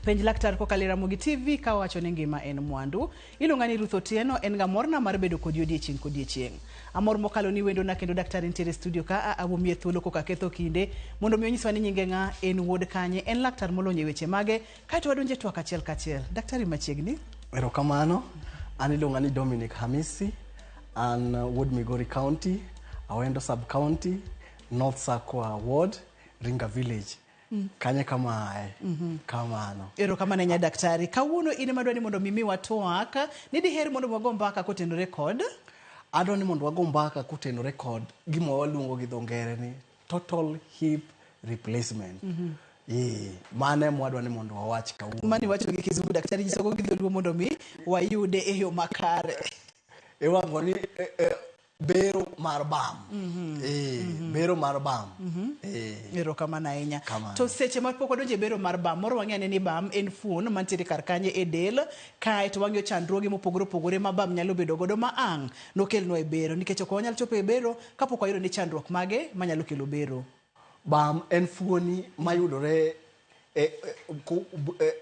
Penj Laktar kokalo Ramogi TV ka wacho ni ngima en mwandu. Ilungani Ruth Otieno en gamorna mar bedo kod odiechieng'. Amor mokalo ni wendo na kendo daktari nitiere studio ka awuomie thuolo koka ketho kinde mondo mi onyiswa ni nyinge nga en wuod kanye en laktar molonye weche mage kaito wadonje twak achiel kachiel. Daktari machiegni. Erokamano. An ilungani Dominic Hamisi an wuod Migori County, Awendo Sub County, North Sakwa Ward, Ringa Village. Kanye kamae. Kamano. Erokamano nya daktari. Kawuono ine madwani mondo mimi watwaka ni diher mondo wago mbaka kotenore kod adwani mondo wago mbaka kotenore kod gima waluongo gi dho ngere ni total hip replacement. Mane mwadwani mondo wawach kawuono. Mani wacho gi kizungu daktari jisogo gi dholuo mondo mi wayude e yo makare. Ewango ni Bero mar bam. Bero mar bam. Erokamano ahinya. To seche ma pok wadonje bero mar bam, moro wang'e ni bam en fuon mantiere kar kanye e del, kae to wang'eyo chandruoge mopogore opogore ma bam nyalo bedo godo ma ang' nokelnwa e bero, nikech ok wanyal chopo e bero kapok wayudo ni chandruok mage manyalo kelo bero. Bam en fuoni mayudore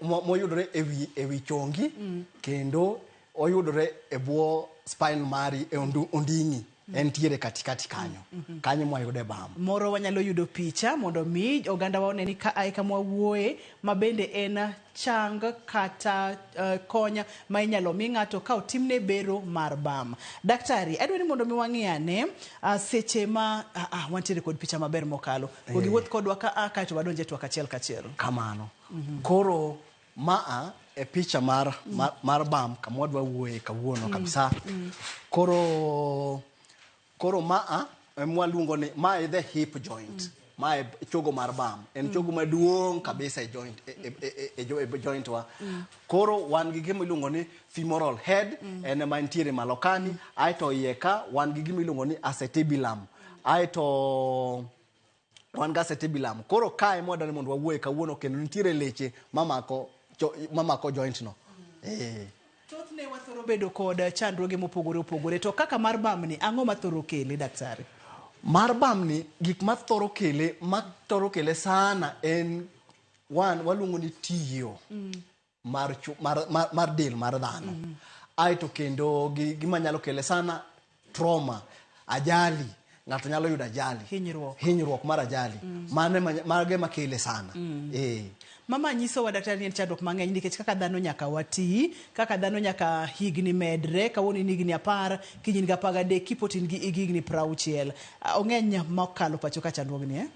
moyudore ewi chongi kendo oyudore e bwo spine mari e onding'i. Entiere katikati kanyo. Kanyo mwayude bam. Moro wanyalo yudo picha mondo mi oganda wa oneni ka ai kama wuoye mabende en chang kata konya ma inyalo mi ng'ato ka otimne bero mar bam. Daktari, adwani mondo mi wang'iyane seche ma wantiere kod picha maber mokalo. Gogi wuoth kodwa ka kaito wadonje twak achiel kachiel. Kamano. Koro e picha mar bam kamwadwa wuoye kawuono kabisa. Koro mwaluongo ni e the hip joint. E chogo mar bam. En chogo maduong' kabisa e joint e joint wa. Koro wan gi gima iluongo ni femoral head en ma ntiere malokani, aito iye ka wan gi gima iluongo ni acetabulum. Aito wan ga acetabulum. Koro kae mwadwani mondo wawuoye kawuono kendo ntiere leche mamako joint no. Ne wathoro bedo kod chandruoge mopogore opogore to kaka mar bam ni ang'o mathoro kele daktari? Mar bam ni gik mathoro kele sana en waluongo ni tiyo mar del mar dhano. Aito kendo gima nyalo kele sana trauma, ajali, ng'ato nyalo yudo ajali, hinyruok mar ajali. Mage makele sana. Mama nyiso wa daktari ni chandruok mang'eny nikech kaka dhano nyaka wati, kaka dhano nyaka higni medre, kawuono ni higni 10, kinyini ga 13, kipotin gi higni 60. Ong'eny mokalo pacho ka chandruogni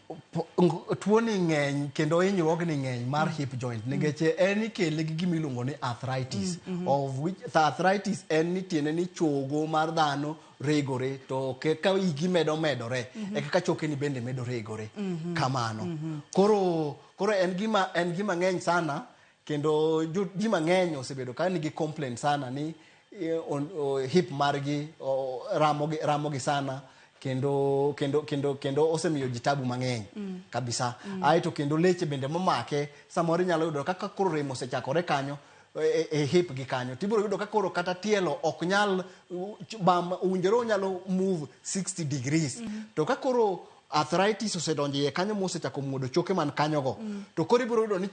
tuo ni ng'eny kendo hinyruogni ng'eny mar hip joint nikech en ikele gi gima iluongo ni arthritis, of which the arthritis en ni tiende ni chogo mar dhano regore to ka igi medore e kaka choke ni bende medo regore. Kamano. Koro en gima ng'eny sana kendo ji mang'eny osebedo ka nigi complaint sana ni hip margi ramogi sana kendo osemiyo ji tabu mang'eny kabisa. Aito kendo leche bende mamake samoro nyalo yudo kaka koro remo osechakore kanyo hip gi kanyo tibiro yudo ka koro kata tielo ok nyal bam unjero nyalo move 60 degrees to ka koro arthritis osedonje kanyo mosechako muodo choke man kanyo go to koro ibiro yudo ni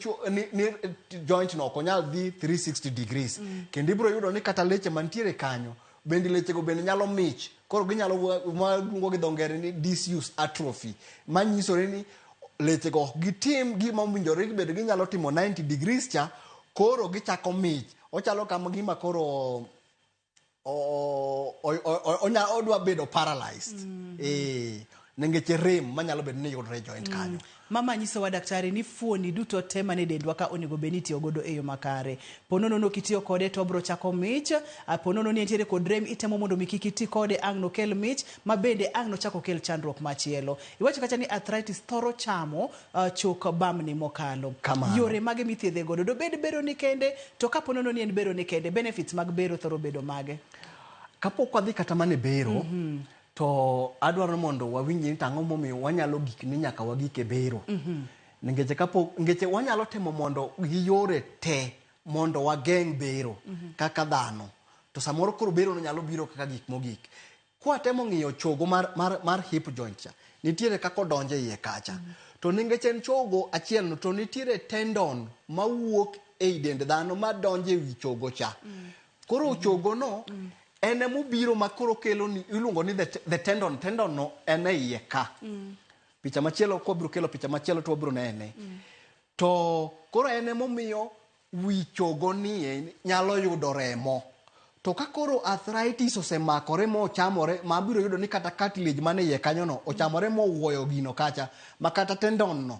joint no ok nyal dhi 360 degrees kendo ibiro yudo ni kata leche mantiere kanyo bende leche go bende nyalo mich koro ginyalo luongo gi dho ngere ni disuse atrophy manyisore ni leche go gitim gima winjore bende ginyalo timo 90 degrees cha koro gichako mich ochalo kama gima koro odwa bedo paralyzed nengeche rem manyalo bedo ni yudore joint kanyo. Mama nyiso wa daktari ni fuoni duto tema ne dendwa ka onego beni tiyo godo e yo makare. Ponono no kitiyo kode to bro chako mich, ponono ni entiere kod rem itemo mondo mikikiti kode ang no kel mich, mabende ang no chako kel chandruok machielo. Iwacho kacha ni arthritis thoro chamo chok bam ni mokalo. Yore mage mithiedhe godo do bero ni kende to ka ponono ni en bero ni kende benefits mag bero thoro bedo mage. Kapok wadhi kata mane bero to adwaro mondo wawinji ni tang'o momiyo wanyalo gik ni nyaka wagike bero. Ngeche wanyalo temo mondo giyore te mondo wageng' bero kaka dhano. To samoro koro bero no nyalo biro kaka gik mogik. Kwa temo ng'iyo chogo mar hip joint cha nitiere kako donje iye kacha. to ninge en chogo achiel no to nitiere tendon mawuok e dend dhano ma donje wi chogo cha. Koro chogo no ene mobiro makoro kelo ni iluongo ni the tendon no ene iye ka. Picha machielo ko biro kelo picha machielo to biro nene. To koro ene momiyo wi chogo ni nyalo yudo remo. To ka koro arthritis osemakore mo chamore ma biro yudo ni kata cartilage mane iye kanyo no ochamore mo wuoyo gino kacha ma kata tendon no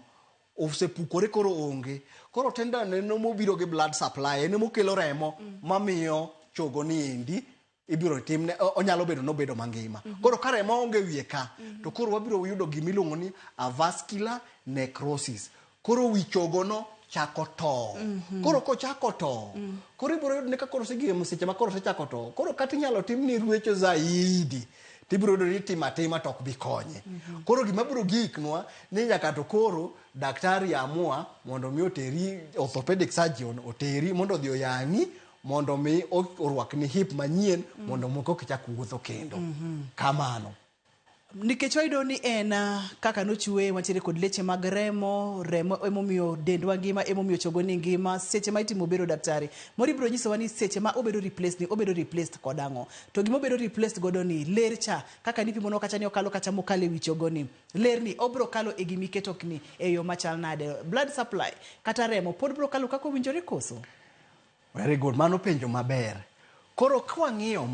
osepukore koro onge. Koro tendon eno mobiro gi blood supply ene mokelo remo mamiyo chogo ni endi ibiro timne onyalo bedo no bedo mangima. Koro ka remo onge wiye ka to koro wabiro yudo gimiluongo ni avascular necrosis. Koro wi chogo no chako to. Koro ko chako to. Koro ibiro yudo ni ka koro sigi seche ma koro se chako to. Koro kata inyalo timni ruecho zaidi. Tibiro yudo ni timatima to ok bi konye. Koro gima biro giknwa ni nyaka to koro daktari amua mondo mi oteri orthopedic surgeon oteri mondo odhi oyangi mondo mi orwakni hip manyien mondo moko kichak wuotho kendo. Kamano. Nikech wayudo ni en kaka nochwe wantiere kod leche mag remo emomiyo dendwa ngima emomiyo chogo ni ngima seche ma itimo bero daktari mori biro nyisowa ni seche ma obedo replaced kod ang'o to gima obedo replaced godo ni ler cha kaka nipimo no kacha ni okalo kacha mokale wi chogo ni ler ni obro kalo e gimi keto kni e yo machal nade blood supply kata remo pod bro kalo kako winjore koso. Very good, mano penjo maber. Koro kwang'iyo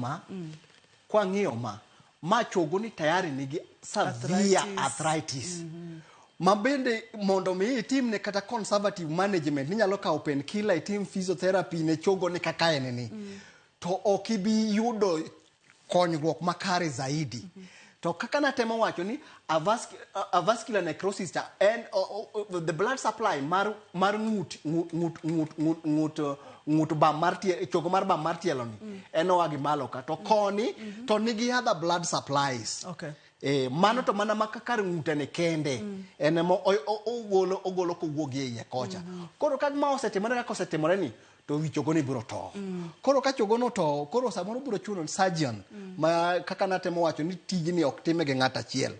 ma chogo ni tayari nigi severe arthritis. Ma bende mondo mi itimne kata conservative management ninyalo kawo painkiller itim physiotherapy ne chogo ni kaka eneni. To okibi yudo konyruok makare zaidi. To kaka natemo wacho ni avascular necrosis and the blood supply mar ngut bam mar chogo mar bam mar tielo ni eno wagi malo ka to koni to nigi other blood supplies. Okay. Mano to mana makakar ngutene kende ene mo ogolo ko wuogi e kocha. Koro ka ma osetimore ka osetimore ni to wi chogo ni biro to. Koro ka chogo no to koro samoro biro chuno surgeon ma kaka natemo wacho ni tijni ok time gi ng'ata achiel.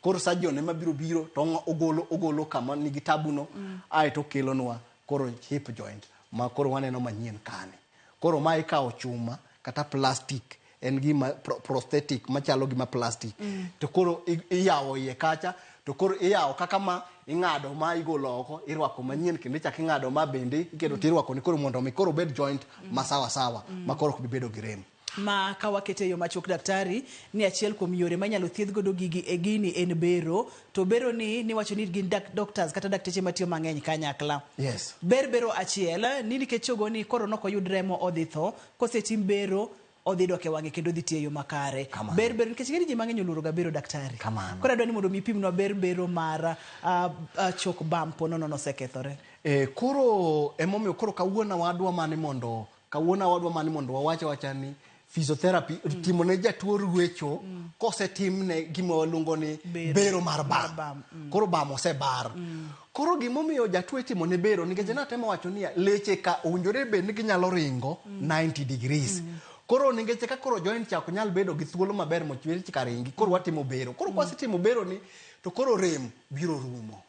Koro surgeon ema biro to ogolo kama nigi tabuno ai to kelonwa koro hip joint ma koro waneno manyien kane. Koro ma ikawo chuma kata plastic en gima prosthetic machalo gima plastic to koro iyawo iye kacha to koro iyawo kaka ma ing'ado ma igolo oko irwako manyien kendo chak ing'ado ma bende iketo tirwako ni koro mondo mi koro bed joint ma sawa ma koro ok bibedo gi rem. Ma kawakete yo machok daktari ni achiel kuom yore manyalo thiedh godo gigi e gini en bero to bero ni wacho ni gin doctors kata dakteche matiyo mang'eny kanyakla. Yes. Bero achiel ni nikech chogo ni koro noko yud remo odhi tho kosetim bero odhi doke wange kendo dhi tiyo makare. Bero nikech ng'eny ji mang'eny oluoro ga bero daktari. Koro adwani mondo mi pimnwa bero mar chok bam pono no sekethore. Koro emomiyo koro kawuona wadwa mani mondo wawacha ni physiotherapy timo ne jatuo ruecho kosetimne gima waluongo ni bero mar bam. Koro bam osebar. Koro gimomiyo jatuo timo ne bero nikech natemo wacho ni leche ka owinjore bed ni ginyalo ringo 90 degrees. Koro ningeche ka koro joint cha ok nyal bedo gi thuolo maber mochwere ka ringi koro watimo bero. Koro kwasetimo bero ni to koro rem biro rumo.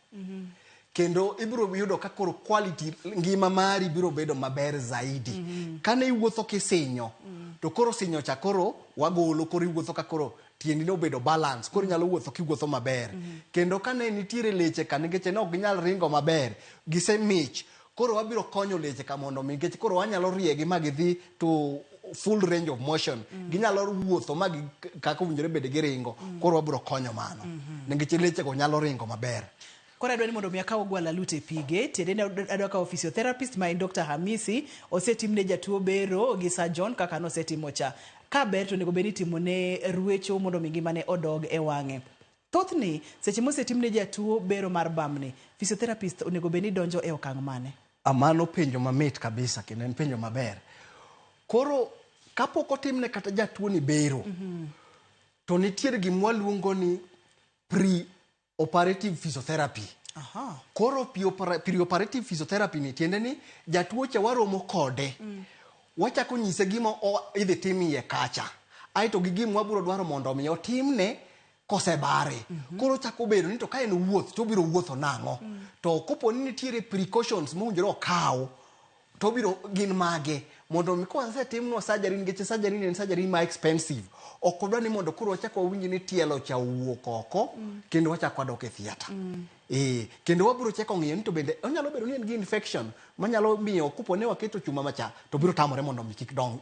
Kendo ibiro yudo ka koro quality ngima mari biro bedo maber zaidi. Kane iwuotho kisinyo to koro sinyo cha koro wagolo koro iwuotho ka koro tiendi no bedo balance koro nyalo wuotho kiwuotho maber. Kendo kane nitiere leche ka ningeche no ok ginyal ringo maber gisemich koro wabiro konyo leche ka mondo ningeche koro wanyalo riegi magidhi to full range of motion ginyalo wuotho magi kaka owinjore bed gi ringo koro wabiro konyo mano ningeche leche go nyalo ringo maber. Kora adwani mondo mi akaw gwala lute pige tende adwa kawo physiotherapist ma Dr. Hamisi osetimne jatuo bero gi surgeon kaka no setimo cha ka ber to nego beni timo ne ruecho mondo mi ngimane odog e wange. Thothni seche mosetimne jatuo bero mar bamni physiotherapist onego beni donjo e okang' mane? Amano penjo mamit kabisa kendo en penjo maber. Koro kapok otimne kata jatuo ni bero to nitiere gima waluongo ni pre-operative physiotherapy. Koro pre-operative physiotherapy ni tiende ni jatuo cha waromo kode wachako nyise gima idhi tim iye kacha aito gi gima wabiro dwaro mondo mi otimne kosebare. Koro chako bedo ni to ka en wuoth to biro wuotho nang'o. To kopo ni nitiere precautions mowinjore okaw to biro gin mage mondo mi kwanza timno surgery nikech surgery en surgery ma expensive. Ok odwa ni mondo koro wachako winji ni tielo cha wuok oko kendo wachako dok e theater. Kendo wabiro cheko ng'iyo ni to bende onyalo bedo ni en gi infection manyalo miyo kupo ne waketo chuma macha to biro tamore mondo mi kik dong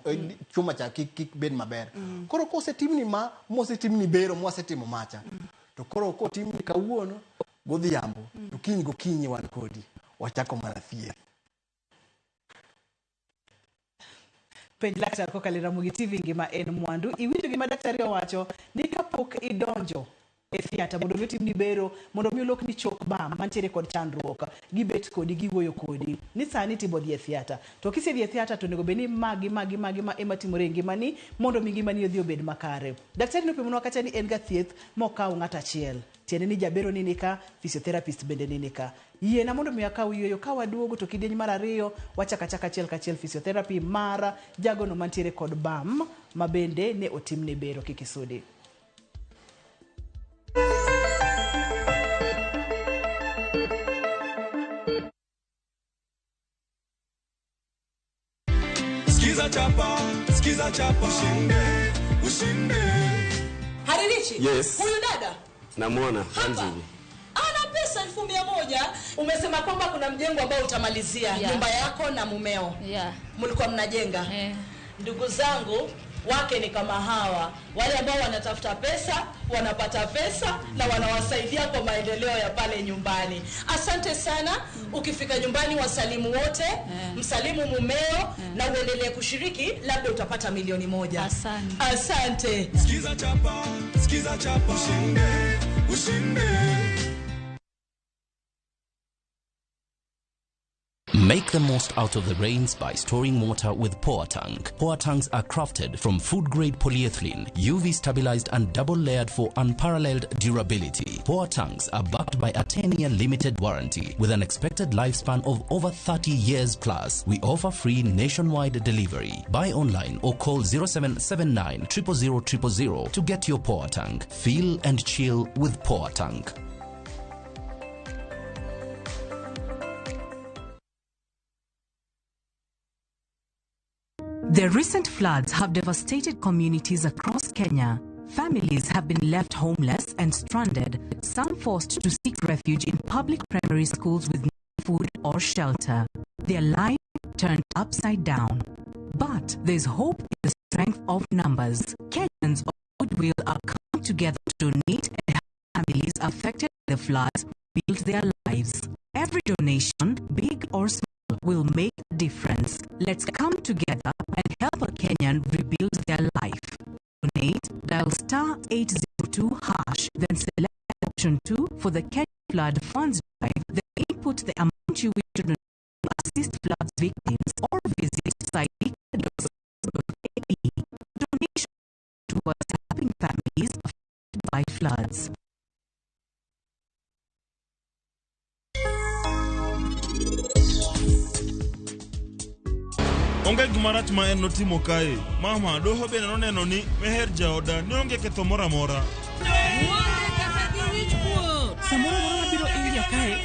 chuma cha kik bed maber. Koro kosetimni ma mosetimni bero mosetimo macha to koro kotimni kawuono godhiambo to kiny gokinyi wan kodi wachako mana thieth. Penj laktar kokalo Ramogi TV ngima en mwandu. Iwinjo gima daktari owacho ni kapok idonjo e theater mondo otimni bero mondo mi olok ni chok bam mantiere kod chandruok gibet kodi giwuoyo kodi ni sani tibo dhi e theater to kisedhi e theater to nego beni magi ma ema timore ngimani mondo mi ngimani odhi obed makare. Daktari nopimonwa kacha ni en ga thieth mokaw ng'at achiel. Tiende ni jabero nini ka, physiotherapist bende nini ka. Yiena mondo mi akaw yueyo ka waduogo to kidieny mar ariyo wachaka achiel kachiel physiotherapy mara jagono mantiere kod bam ma bende ne otimne bero kikisudi. Skiza chapa, ushinde. Haririchi? Yes. Huyu dada? Namuona, Hapa. Ana pesa 1,100. Umesema kwamba kuna mjengo ambao utamalizia nyumba yako na mumeo. Mlikuwa mnajenga. Ndugu zangu, wake ni kama hawa. Wale ambao wanatafuta pesa, wanapata pesa na wanawasaidia kwa maendeleo ya pale nyumbani. Asante sana. Ukifika nyumbani wasalimu wote, msalimu mumeo na uendelee kushiriki, labda utapata 1,000,000. Asante. Skiza chapa, ushinde. Make the most out of the rains by storing water with Power Tank. Power tanks are crafted from food-grade polyethylene, UV stabilized and double-layered for unparalleled durability. Power tanks are backed by a 10-year limited warranty with an expected lifespan of over 30 years plus. We offer free nationwide delivery. Buy online or call 0779 000 000 to get your Power Tank. Feel and chill with Power Tank. The recent floods have devastated communities across Kenya. Families have been left homeless and stranded, some forced to seek refuge in public primary schools with no food or shelter. Their lives turned upside down. But there's hope in the strength of numbers. Kenyans of goodwill are coming together to donate and help families affected by the floods build their lives. Every donation, big or small, will make a difference. Let's come together and help a Kenyan rebuild their life. Donate, dial *802#, then select option 2 for the Kenya Flood Funds Drive. Then input the amount you wish to donate to assist flood victims or visit site.ae. Donation towards helping families affected by floods. Onge gumarach ma en notimo kae. Mama, doho bende noneno ni meher jaoda ni onge ketho mora mora. Samoro moro mabiro ingia kae.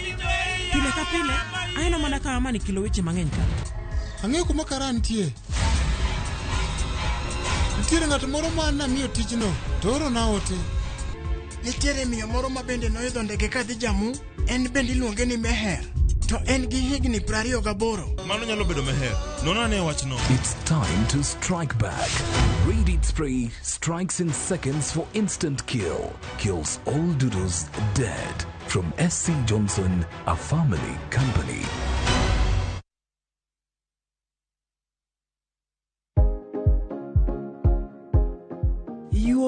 Pile ka pile, ayano mana ka amani kilo weche mang'eny ka. Ang'eyo kuma kara nitie. Nitiere ng'at moro ma namiyo tijno, to oro na ote. Nitiere miyo moro ma bende noidho ndege kadhi Jamu, en bende iluonge ni Meher. To en gi higni 28. Mano nyalo bedo meher. Nonane wachno. It's time to strike back. Rated Spray strikes in seconds for instant kill. Kills all doodles dead. From SC Johnson, a family company.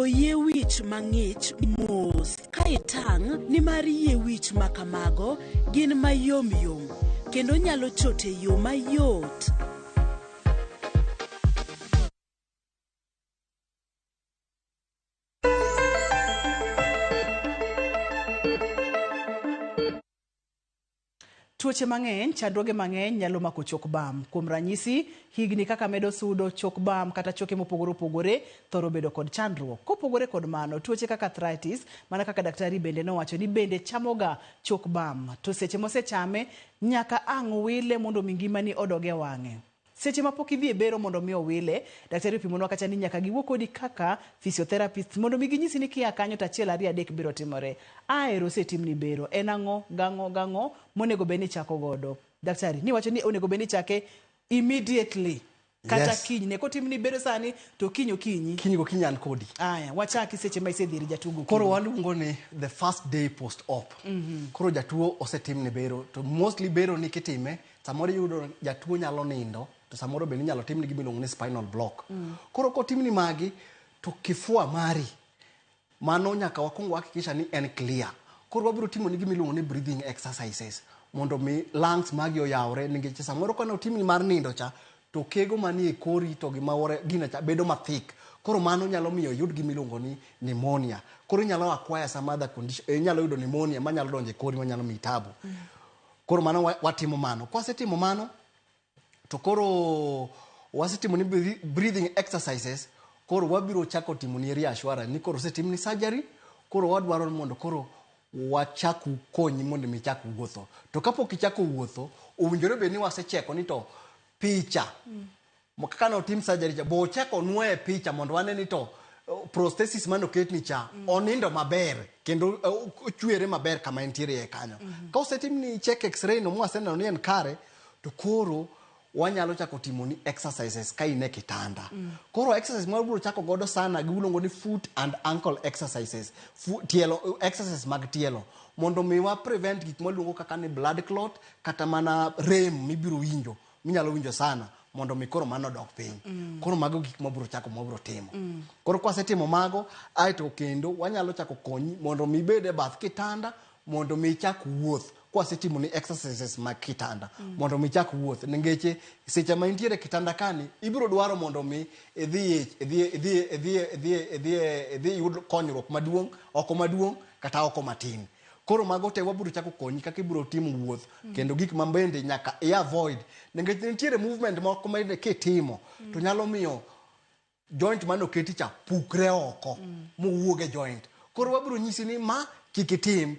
Yie wich mang'ich mos ka itang' ni mar yie wich makamago gin mayom yom kendo nyalo chote yo mayot. Tuoche mang'eny, chandruoge mang'eny nyalo mako chok bam. Kuom ranyisi, higni kaka medo sudo, chok bam kata choke mopogore opogore thoro bedo kod chandruok. Kopogore kod mano, tuoche kaka arthritis, mana kaka daktari bende nowacho ni bende chamoga chok bam. To seche mosechame, nyaka ang' wile mondo mi ngimani odoge wang'e. Seche mapok idhi e bero mondo mi owile, daktari opimonwa kacha ni nyaka giwuo kodi kaka physiotherapist mondo mi ginyisi ni kia kanyo tachiel 2 3 biro timore. Aero setimni bero en ang'o gang'o monego beni chako godo. Daktari ni wacho ni onego beni chake immediately. Kata kiny ne kotimni bero sani to kinyi go kinyan kodi. Aya wachaki seche ma isedhiri jatugo. Koro waluongo ni the first day post op. Koro jatuo osetimni bero to mostly bero ni kitime samoro yudo jatuo nyalo nindo to samoro bende nyalo timni gimiluongo ni spinal block. Koro kotimni magi to kifua mari mano nyaka wakuongo hakikisha ni en clear. Koro wabiro timo ni gimiluongo ni breathing exercises mondo mi lungs magi oyawre nikech samoro kana otimni mar nindo cha to kego manie kori to gimawore gina cha bedo mathik. Koro mano nyalo miyo yud gimiluongo ni pneumonia. Koro nyalo acquire some other condition, nyalo yudo pneumonia manyalo donje kori manyalo mi tabu. Koro mano watimo mano. Kwa setimo mano to koro wasetimo ni breathing exercises. Koro wabiro chako timo ni reassurance ni koro setimo ni surgery. Koro wadwaro mondo koro wachaku konyi mondo mi chaku wuotho. To kapok ichako wuotho, owinjore be ni wasecheko ni to picha. Mokaka no tim surgery bo cheko nwe picha mondo wane ni to prosthesis mano ketni cha onindo maber kendo ochwere maber kama entiere e kanyo. Ka osetim ni check x-ray no mwaseneno ni en kare to koro wanyalo chako timo ni exercises ka ine kitanda. Koro exercise ma wabiro chako godo sana giluongo ni foot and ankle exercises. Tielo exercises mag tielo mondo miwa prevent gik maluongo kaka ni blood clot kata mana rem mibiro winjo minyalo winjo sana mondo mi koro mano dok piny. Koro mago gik mabiro chako mabiro timo. Koro kwasetimo mago aito kendo wanyalo chako konyi mondo mi bede bath kitanda mondo mi chak wuoth. Kwasetimo ni exercises mag kitanda mondo mi chak wuoth ningeche seche ma intiere kitanda kani ibiro dwaro mondo mi idhi yud konyruok maduong' oko maduong' kata oko matin. Koro mago te wabiro chako konyi kaka ibiro timo wuoth kendo gik mambende nyaka avoid ningeche nitiere movement moko ma kitimo to nyalo miyo joint mano keti cha pukre oko mowuoge joint. Koro wabiro nyisi ni ma kikitim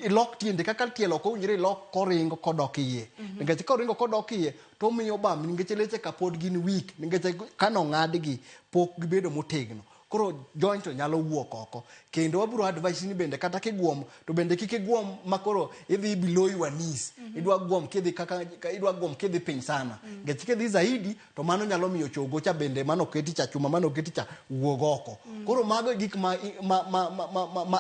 ilok tiende kaka tielo ko unjire ilok koringo kodok iye. Ningeche koringo kodok iye to miyo bam ningeche leche kapod gin weak ningeche kano ng'adgi pok gibedo motegno. Koro joint nyalo wuok oko. Kendo wabiro advise ni bende kata kiguom to bende kikiguom makoro idhi below your knees. Idwa guom kidhi kaka idwa guom kidhi piny sana. Ngech kidhi zaidi to mano nyalo miyo chogo cha bende mano keti cha chuma mano keti cha wuog oko. Koro mago gik ma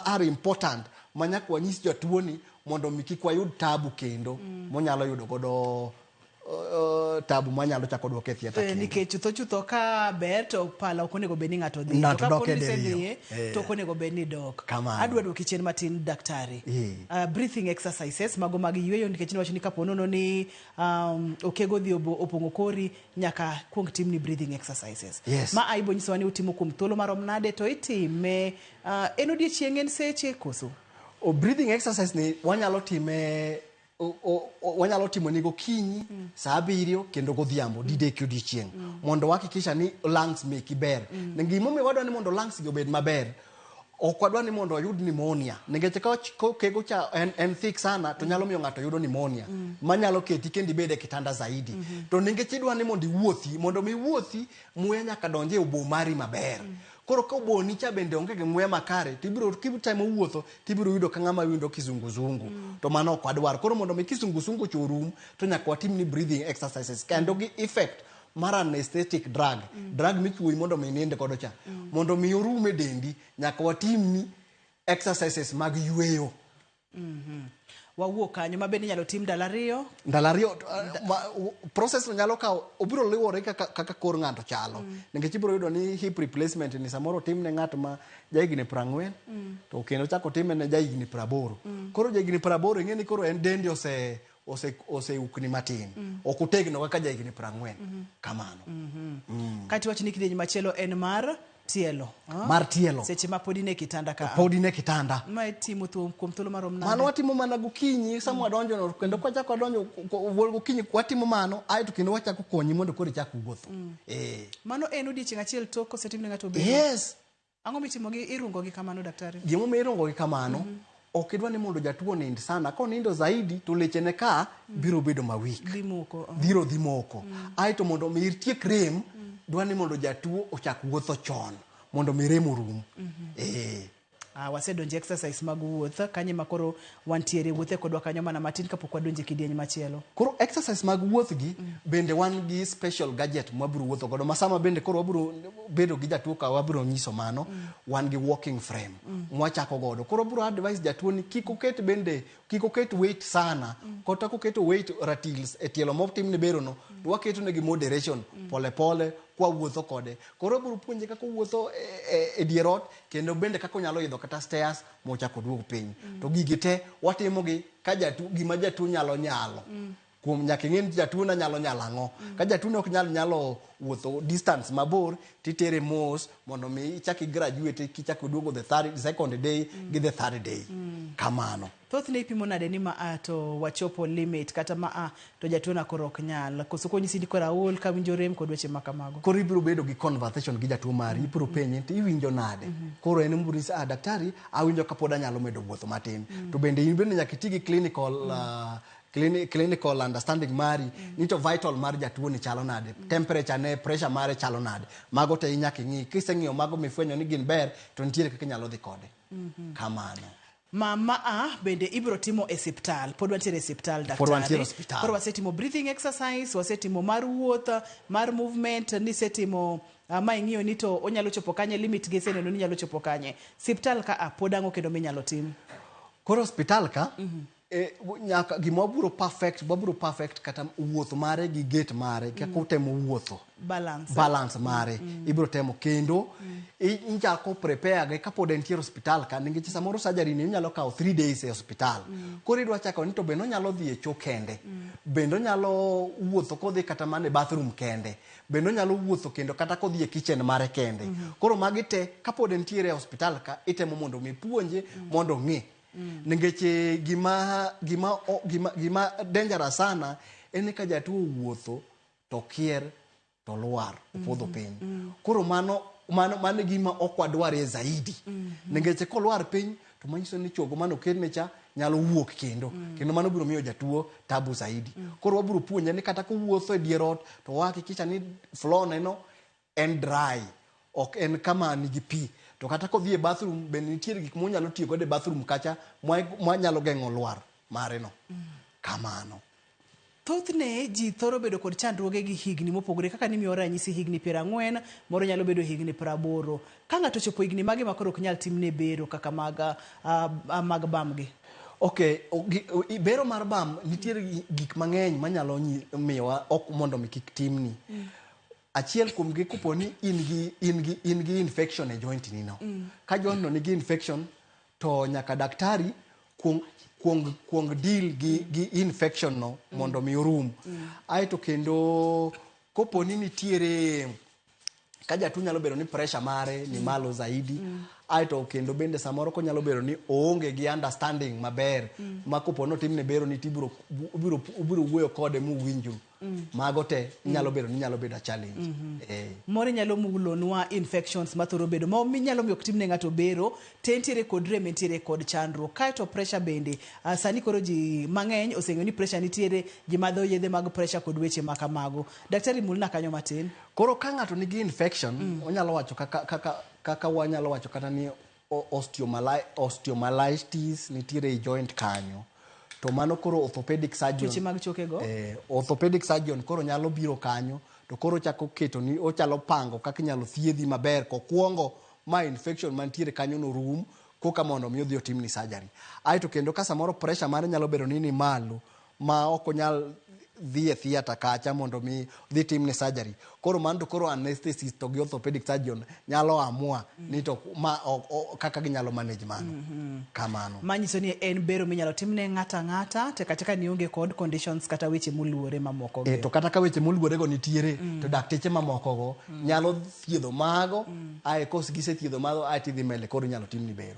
are important manyaka wanyis jatuo ni mondo mi kik wayud tabu kendo monyalo yudo godo tabu manyalo chako duoke thieta kendo. Nikech chutho ka ber to pala ok onego beni ng'ato dhi. To ka poni sedhiye to ok onego beni dok. Adwa dwoki chien matin daktari. Breathing exercises mago mag yweyo nikech ni wacho ni kapo nono ni okego dhi opong'o kori nyaka kuong tim ni breathing exercises. Ma aibo nyiso ni utimo kuom thuolo marom nade to itime en odiechieng' en seche koso. Breathing exercise ni wanyalo time wanyalo timo ni gokinyi saa 7 kendo godhiambo didek odiechieng' mondo hakikisha ni lungs meki ber. Ngimomiyo wadwa ni mondo lungs gi obed maber ok wadwa ni mondo oyud pneumonia nikech ka kego cha en thick sana to nyalo miyo ng'ato yudo pneumonia manyalo keti kendi bede kitanda zaidi. To nikech idwa ni mondo iwuothi mondo mi wuothi muya nyaka donje e obo mari maber. Koro ka oboni cha bende onge gi muya makare tibiro kibitimo wuotho tibiro yudo ka ng'ama windo kizunguzungu to mano ok wadwar. Koro mondo mi kizunguzungu chorum to nyaka watim ni breathing exercises kendo gi effect mar anesthetic drug michuoyi mondo mi ninde kodo cha mondo mi orume dendi nyaka watim ni exercises mag yweyo. Wawuok kanyo mabende nyalo tim ndalo ariyo process no nyalo ka obiro liwore kaka kor ng'ato chalo nikech ibiro yudo ni hip replacement ni samoro tim ne ng'at ma jaigni 40 to kendo chako time ne jaigni 80. Koro jaigni 80 ng'eni koro en dendi oseukni matin ok otegno kaka jaigni 40 kamano. Kati wacho ni kidieny machielo en mar tielo. Mar tielo. Seche ma podine kitanda ka. Podine kitanda. Ma timo kuom thuolo marom nade? Mano watimo mana gokinyi sama wadonjo no kendo kwachako donjo gokinyi watimo mano aito kendo wachako konyi mondo koro ichak wuotho. Mano en odiochieng' achiel tok kosetimne ng'ato bero. Yes. Ang'o mitimo gi irungo gi kamano daktari? Gimo mi irungo gi kamano ok idwa ni mondo jatuo nind sana. Ka onindo zaidi to lechene ka biro bedo mawik. Dhi moko. Biro dhi moko. Aito mondo mi irtiek rem dwa ni mondo jatuo ochak wuotho chon mondo mi rem orum. Wasedonje exercise mag wuoth kanye makoro wantiere wuothe kodwa kanyo mana matin kapok wadonje kidieny machielo. Koro exercise mag wuoth gi bende wan gi special gadget mabiro wuotho godo masama bende koro wabiro bedo gi jatuo ka wabiro nyiso mano wan gi walking frame mwachako godo. Koro biro advise jatuo ni kik oket weight sana kata koketo weight ratils e tielo motim ne bero no to waketo ne gi moderation pole pole kwa wuotho kode. Koro biro puonje kaka wuotho e dier ot kendo bende kaka onyalo idho kata stairs mochako duogo piny. To gigi te watimo gi ka jatuo gima jatuo nyalo kuom nyaka ing'e jatuo na nyalo ang'o. Ka jatuo ok nyalo wuotho distance mabor titere mos mondo mi ichak graduate kichako duogo the second day gi the third day. Kamano. Thothne ipimo nade ni to wachopo limit kata to jatuo na koro ok nyal. Koso konyisi ni koro aol ka winjo rem kod weche makamago. Koro ibiro bedo gi conversation gi jatuo mari, ibiro penje to iwinjo nade. Koro en mburi daktari awinjo kapod anyalo medo wuotho matin. To bende in bende nyaka iti gi clinical understanding mari ni to vital mar jatuo ni chalo nade, temperature ne, pressure mare chalo nade. Mago te inyaka ing'i. Kiseng'iyo mago mifwenyo ni gin ber to nitiere kaka inyalo dhi kode. Kamano. Bende ibiro timo e hospital. Pod wantiere e hospital daktari. Pod wantiere e hospital. Koro wasetimo breathing exercise, wasetimo mar wuoth, mar movement, nisetimo ma ing'iyo ni to onyalo chopo kanye, limit gi seneno ni nyalo chopo kanye. Hospital ka pod ang'o kendo minyalo tim? Koro hospital ka nyaka gima wabiro perfect kata wuotho mare gi gate mare kaka utemo wuotho balance mare ibiro temo kendo inchako prepare ga kapod entiere hospital ka nikech samoro surgery ni inyalo kawo 3 days e hospital. Koro idwa chako ni to bende onyalo dhi e choo kende, bende onyalo wuotho kodhi kata mane bathroom kende, bende onyalo wuotho kendo kata kodhi e kitchen mare kende. Koro magi te kapod entiere e hospital ka itemo mondo mi puonje mondo ng'i. Ningeche gima dangerous sana en ka jatuo wuotho to kier to luar podho piny. Koro mano gima okwadware zaidi. Ningeche kolwar piny to manyiso ni chogo mano kerne cha nyalo wuok kendo mano biro miyo jatuo tabu zaidi. Koro wabiro puonje ni kata kowuotho e dier ot to hakikisha ni floor neno en dry, ok en kama nigi pi. To kata kodhi e bathroom bende nitiere gik monyalo tiyo kode e bathroom kacha mwanyalo geng'o lwar mare no. Kamano. Thothne ji thoro bedo kod chandruoge gi higni mopogore kaka ni miyo ranyisi higni 40, moro nyalo bedo higni 80. Ka ng'ato chopo higni mage makoro ok nyal timne bero kaka mag bam gi. Okay, bero mar bam nitiere gik mang'eny manyalo miyowa ok mondo mi kik timni. Achiel kuom gi kupo ni in gi infection e joint ni no. Ka joint no nigi infection to nyaka daktari kuong deal gi infection no mondo mi orum. Aito kendo kopo ni nitiere ka jatuo nyalo bedo ni pressure mare ni malo zaidi. Aito kendo bende samoro ko nyalo bedo ni oonge gi understanding maber ma kopo no timne bero ni tibiro wuoyo kode mu winjo. Mago te nyalo bedo a challenge. Moro nyalo mulonwa infections mathoro bedo ma nyalo miyo timne ng'ato bero tentiere kod rem, entiere kod chandruok. Kaito pressure bende sani koro ji mang'eny oseng'eyo ni pressure nitiere, ji madho yedhe mag pressure kod weche makamago. Daktari mulna kanyo matin. Koro ka ng'ato nigi infection onyalo wacho kaka wanyalo wacho kata ni osteomyelitis nitiere e joint kanyo. To mano koro orthopedic surgeon. Tuoche mag choke go? Orthopedic surgeon koro nyalo biro kanyo to koro chako keto ni ochalo pango kaka inyalo thiedhi maber kokuongo ma infection mantiere kanyo no rum koka mondo mi odhi otimni surgery. Aito kendo ka samoro pressure mare nyalo bedo ni malo ma ok onyal dhi e theater kacha mondo mi dhi timne surgery. koro mano to koro anesthetist to gi orthopedic surgeon nyalo amua ni to kaka ginyalo manage mano kamano. Manyiso ni en bero minyalo timne ng'ata to kata ka nionge kod conditions kata weche moluore mamoko go. To kata ka weche moluore go nitiere to dakteche mamoko go nyalo thiedho mago ae kos gisethiedho mago ae tidhi mbele koro nyalo timni bero.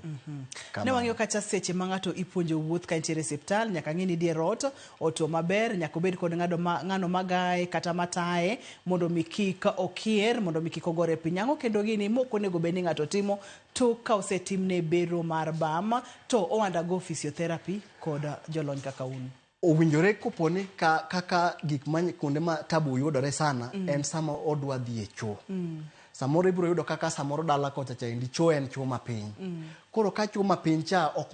Ne wang'eyo kacha seche ma ng'ato ipuonjo wuoth ka nitiere osiptal nyaka ng'e ni dier ot oto maber, nyaka obed kod ng'ano magaye kata mataye mondo mi kik okier, mondo mi kik ogore piny. Ang'o kendo gini moko onego bed ni ng'ato timo to ka osetimne bero mar bam to o undergo physiotherapy kod jolony kaka un? Owinjore koponi kaka gik kuonde ma tabu yudore sana en sama odwa dhi e choo. Samoro ibiro yudo kaka samoro dala kocha cha indi choo en choo mapiny. Koro ka choo mapiny cha ok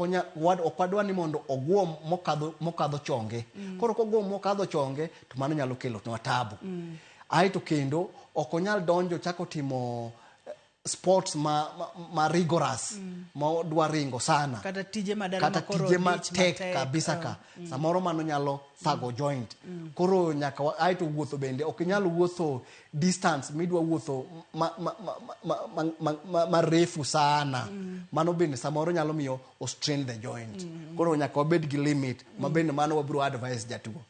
wadwa ni mondo oguom mokadho chonge. Koro koguom mokadho chonge to mano nyalo kelo tabu. Ai to kendo ok onyal donjo chako timo sports ma rigorous ma dwa ringo sana kata tije madala kata tije matek kabisa ka samoro mano nyalo thago joint. Koro nyaka ai to wuotho bende ok nyalo wuotho distance midwa wuotho marefu sana. Mano bende samoro nyalo miyo o strain the joint. Koro nyaka wabed gi limit mabende mano wabiro advise jatuo.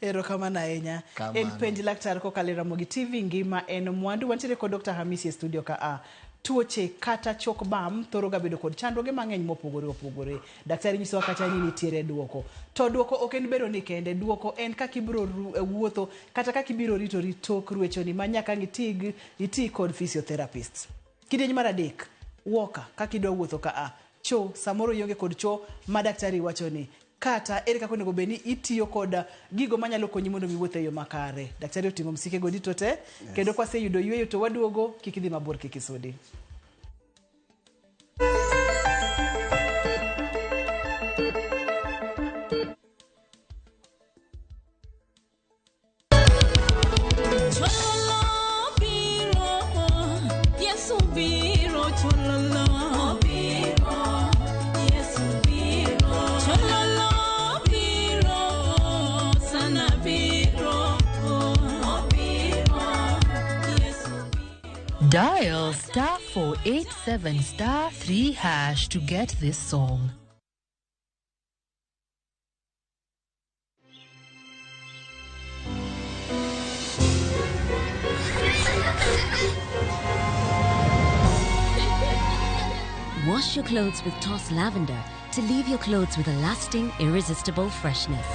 Erokamano ahinya. En Penj Laktar kokalo Ramogi TV ngima en mwandu. Wantiere kod Dr. Hamisi e studio ka tuoche kata chok bam thoro ga bedo kod chandruoge mang'eny mopogore. Daktari nyisowa kata ni nitiere duoko. To duoko ok en bero ni kende, duoko en kaka ibiro wuotho kata kaka ibiro ritori tok ruechoni ma nyaka iti kod physiotherapist. Kidieny mar adek, walker kaka idwa wuotho ka choo samoro ionge kod choo ma daktari wacho ni kata ere kaka onego beni itiyo kod gigo manyalo konyi mondo miwuothe e yo makare. Daktari oting'o msike go dito te kendo kwase yudo yweyo to waduogo kik idhi mabor kik isudi. Dial *487*3# to get this song. Wash your clothes with Toss Lavender to leave your clothes with a lasting, irresistible freshness.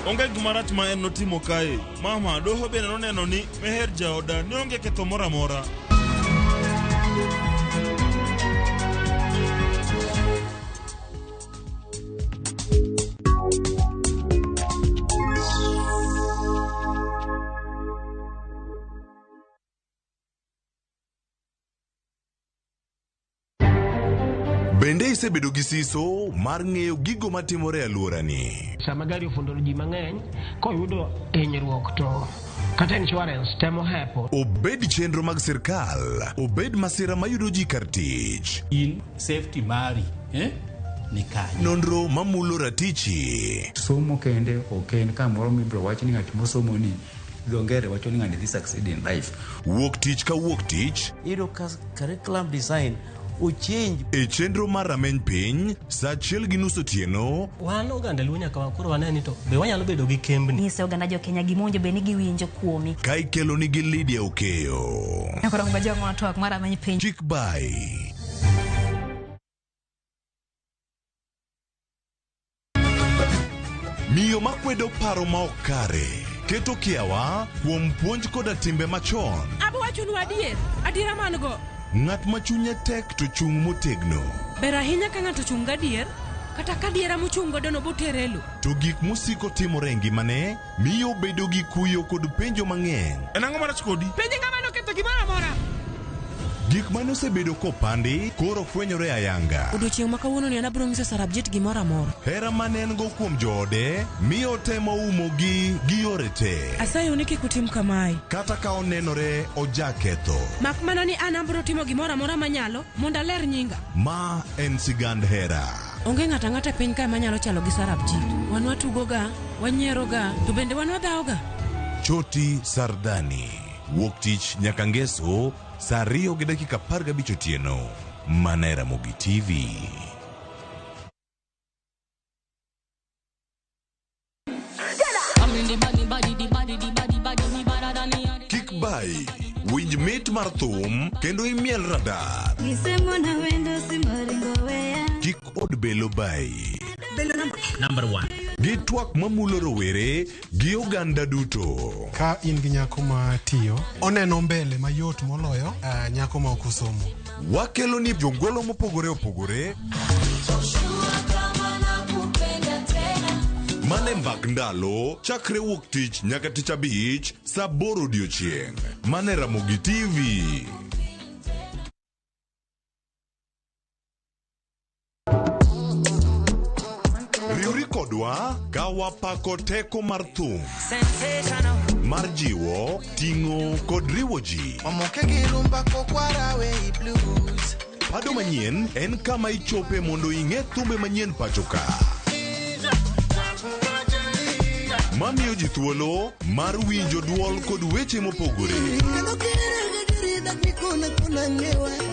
Onge gimarach ma en notimo kae. Mama, doho bende noneno ni meher jaoda ni onge ketho mora mora. Bende isebedo gi siso mar ng'eyo gigo matimore alworani. Sama gari ofundoro ji mang'eny, koyudo hinyruok to kata insurance temo hepo. Obed chenro mag sirkal, obed masira mayudo ji kar tich. In safety mari, ni kanyo. Nonro mamulo ratichi. Somo kende oken kamoro mibro wach ni ng'at mosomo ni dongere wacho ni ng'ani dhi succeed in life. Wuok tich ka wuok tich. Iro curriculum design uchenj e chenro mar rameny piny saa 1:30 otieno. Wan oganda luo nyaka wakoro waneni to be wanyalo bedo gi kembni. Nyise oganda jo Kenya gimonjo be ni giwinjo kuomi. Ka ikelo ni gi Lydia Okeyo. Nyakoro ngajo ng'ato mara rameny piny. Chik bai. Miyo makwedo paro ma ok kare. Keto kiawa kuom puonj koda timbe machon. Abo wachonu adiera man go. Ng'at ma chunye tek to chung motegno. Ber ahinya ka ng'ato chung gadier, kata ka diera mochung godo no boterelo. To gik musiko timore ngimane miyo bedo gi kuyo kod penjo mang'eny. En ang'o marach kodi? Penjo ng'ama noketho gimoro amora. Gik mane osebedo kopandi koro fwenyore ayanga. Odiochieng' ma kawuono ni anabiro ng'iso Sarabjit gimoro amora. Hera mane en go kuom joode miyo temo umo gi yore te. Asayo ni kik utim kamae. Kata ka onenore ojaketho. Mak mana ni an abiro timo gimoro amora manyalo mondo aler nyinga. Ma en sigand hera. onge ng'ata ng'ata piny ka manyalo chalo gi Sarab Jit. Wan watugoga, wanyieroga, to bende wan wadhaoga. Choti Sardani. Wuok tich nyaka ngeso, saa 2:15 otieno. Mana Ramogi TV. Kik bai, winj mit mar thum kendo imiel radar. Kik od belo bai. Number 1. Gi twak mamulo rowere gi oganda duto. Ka in gi nyako ma tiyo, oneno mbele mayot moloyo nyako ma ok osomo. Wakelo ni jongolo mopogore opogore. Mane mbak ndalo, chakre wuok tich nyaka tich abich, saa 8 odiochieng'. Mane Ramogi TV. Riuri kodwa ka wapako teko mar thum, mar jiwo, ting'o kod riwo ji. Pado manyien en kama ichope mondo ing'e thumbe manyien pacho ka. Mamiyo ji thuolo mar winjo duol kod weche mopogore.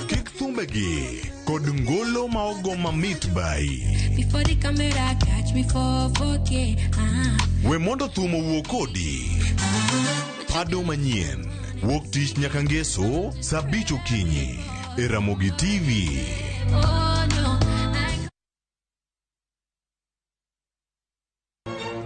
Kik thumbegi kod ngolo ma ogo mamit bai. Before the camera catch me for 4K. We mondo thum owuok kodi. Pado manyien. Wuok tich nyaka ngeso, saa 5 okinyi. E Ramogi TV.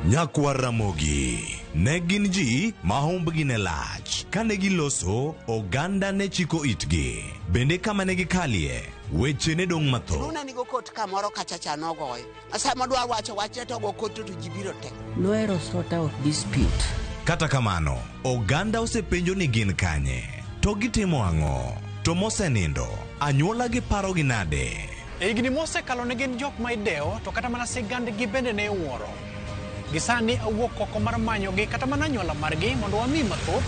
Nyakwa Ramogi. Ne gin ji ma humbgi ne lach. Kane giloso, oganda ne chiko itgi. Bende kama ne gikalie, weche ne dong' matho. Nuna nigo kot kamoro kachacha nogoyo. Asa madwar wache to go kot to jibiro tek. Noero sort out dispute. Kata kamano, oganda osepenjo ni gin kanye. To gitimo ang'o? To mosenindo, anyuola gi paro gi nade? Higni mosekalo ne gin jok ma ideo, to kata mana sigandgi bende ne iwuoro. Gisani awuok oko mar manyogi kata mana anyuola margi mondo wami mathoth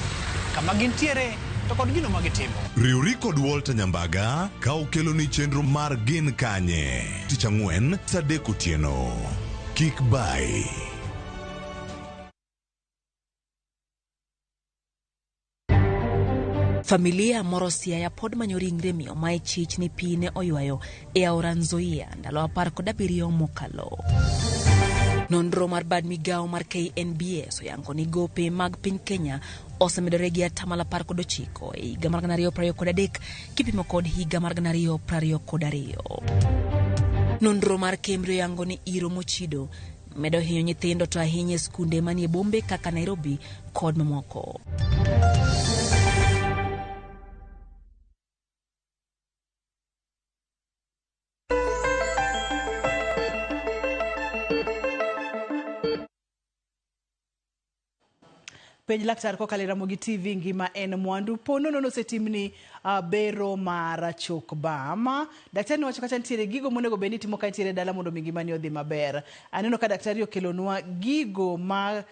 kama gintiere to kod gino magitimo. Riuri kod Walter Nyambaga ka okelo ni chenro mar gin kanye. Tich Ang'wen saa 3 otieno. Kik bai. Familia moro Siaya pod manyo ringre miyo ma chich ni pi ne oywayo e aora Nzoia ndalo 17 mokalo. Nonro mar bad migawo mar KNBS oyango ni gope mag piny Kenya osemedore gi 19 e higa mar 2023 kipimo kod higa mar 2022. Nonro mar Kemri oyango ni iro mochido medo hinyo nyithindo to ahinya skunde manie bombe kaka Nairobi kod mamoko. Penj Laktar kokalo Ramogi TV ngima en mwandu. Pono nono setimni bero mar chok bama. Daktari ni wacho kata ntiere gigo monego beni timo ka ntiere dala mondo ngima ni odhi maber. Aneno ka daktari okelonwa gigo ma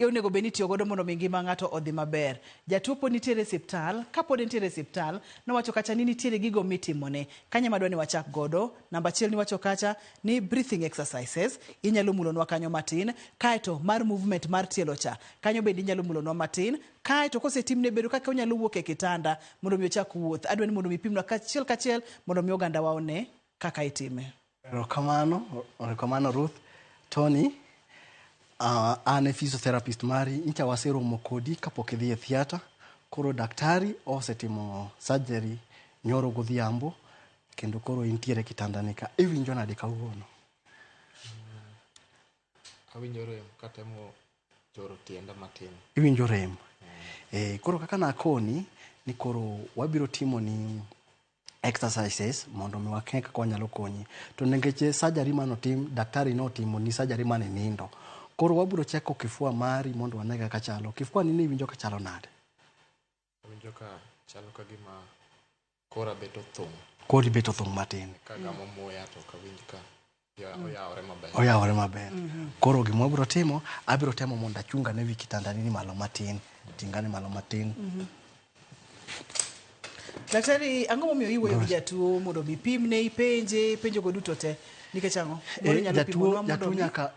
onego beni tiyo godo mondo ngima ng'ato odhi maber. Jatuo po nitiere siptal, kapod nitiere siptal, no wacho kacha ni nitiere gigo mitimone. Kanya madwa ni wachak godo. Namba 1 ni wacho kacha ni breathing exercises, inyalo mulonwa kanyo matin, kaeto mar movement mar tielo cha. Kanyo bende inyalo mulonwa matin, kaeto kosetimne bedo kaka unyalo wuok e kitanda mondo mi ochak wuoth. Adwa ni mondo mi pimnwa kachiel mondo mi oganda waone kaka itime. Kamano Ruth, Tony. An physiotherapist mari ncha wasero mokodi kapok idhi e theater. Koro daktari osetimo surgery nyoro godhiambo kendo koro intiere kitandani ka. Iwinjo nade kawuono? Awinjo rem katemo choro tienda matin. Iwinjo rem. Koro kaka nakoni ni koro wabiro timo ni exercises mondo mi wakne kaka wanyalo konyi. To nengeche surgery manotim, daktari notimo ni surgery mane nindo. Koro wabiro cheko kifua mari mondo wanega kachalo. Kifua nini winjo kachalo nade? Winjo ka chalo ka gima kora beto thung. Kori beto thung matin. Ka gamo moya to ka winjo ka oyawore maber. Oyawore maber. Koro gima wabiro timo, abiro temo mondo achunga ne wi kitanda nini malo matin. Tingane malo matin. Daktari, ang'o momiyo iweyo jatuo mondo bipimne ipenjo go duto te? Nikech ang'o?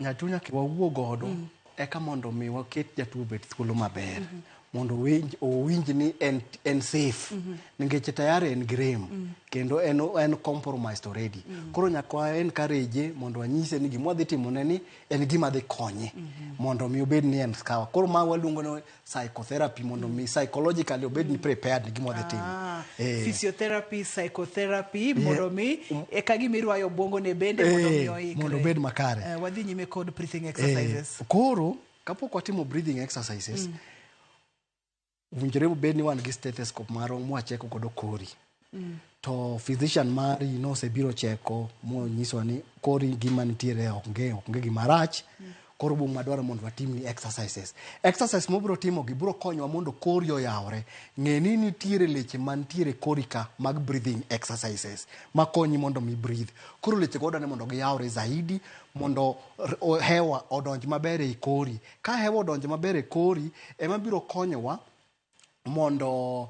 Jatuo nyaka wawuo godo eka mondo mi waket jatuo bet thuolo maber. Mondo owinj ni en safe. Nikech tayari en gi rem. Kendo en compromised already. Koro nyaka encourage mondo anyise ni gima wadhi timone ni en gima dhi konye. Mondo mi obed ni en sawa. Koro ma waluongo ni psychotherapy mondo mi psychologically obed ni prepared ni gima wadhi timo. Physiotherapy, psychotherapy mondo mi eka gima irwayo obwongo ne bende mondo mi oikre. Mondo obed makare. Wadhi nyime kod breathing exercises. Koro kapok watimo breathing exercises winjore bed ni wan gi stethoscope maro mwacheko godo kori. To physician mari nosebiro cheko monyiso ni kori gima nitiere onge gima rach. Koro bung madwaro mondo watim ni exercises. Exercise mobro timo gi bro konyowa mondo kori oyawre. Ng'e ni nitiere leche mantiere korika mag breathing exercises makonyi mondo mi breathe. Koro leche godo ne mondo giyawre zaidi mondo hewa odonj maber e kori. Ka hewa odonj maber e kori ema biro konyowa mondo